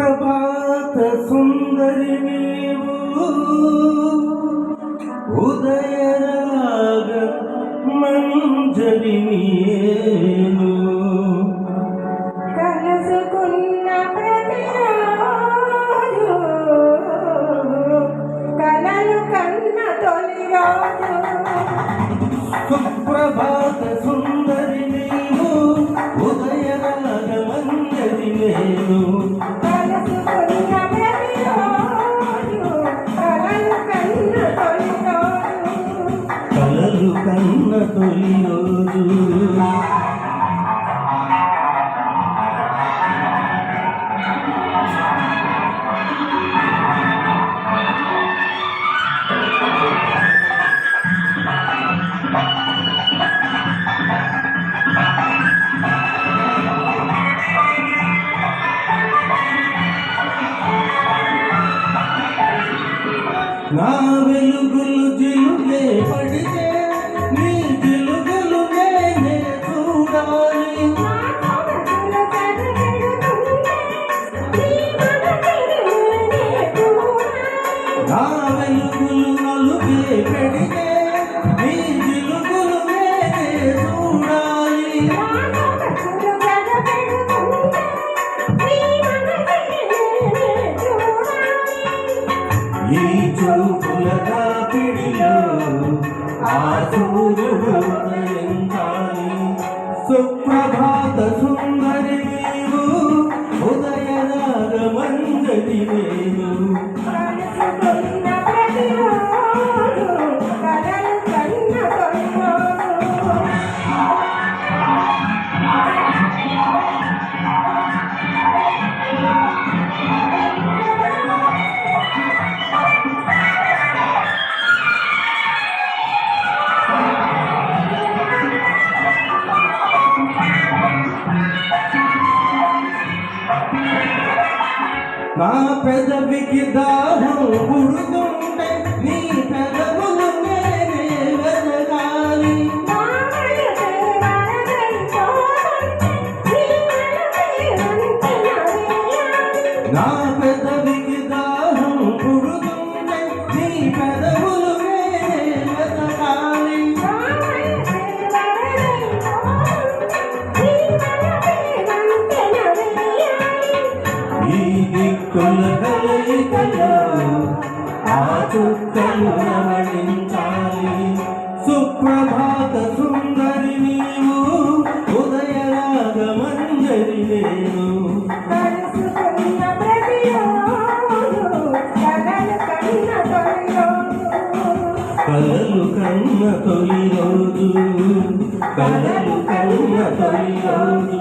సుప్రభాత సుందరి నీవు ఉదయరాగ మంజరి నీవు కలుసుకున్న ప్రతిరోజు కలలు కన్న తొలి రోజు సుప్రభాత సుందరి నీవు ఉదయరాగ మంజరి నేను కలుసుకున్న ప్రతిరోజు కలలు కన్న తొలి రోజు కలలు కన్న తొలి రోజు నా వెలుగులు జిలుగే పడితే నీ జిలుగులు నేనే చూడాలి నా వెలుగులు నలుగే పెడితే నీ జిలుగులు నేనే చూడాలి ఈ చూపుల కాపిడిలో ఆ సూర్యుడు ఉదయించాలి సుప్రభాత సుందరి నీవు ఉదయరాగ మంజరి నేను నా పెదవికి దాహం పుడుతుంటే నీ పెదవులు నేనే వెదగాలి నా పెదవికి దాహం పుడుతుంటే నీ పెదవులు నేనే వెదగాలి ఈ దిక్కుల కలయికలో ఆ చుక్కలు రమణించాలి సుప్రభాత సుందరి నీవు ఉదయరాగ మంజరి నేను కలలు కన్న తొలి రోజు కలలు కన్న తొలి రోజు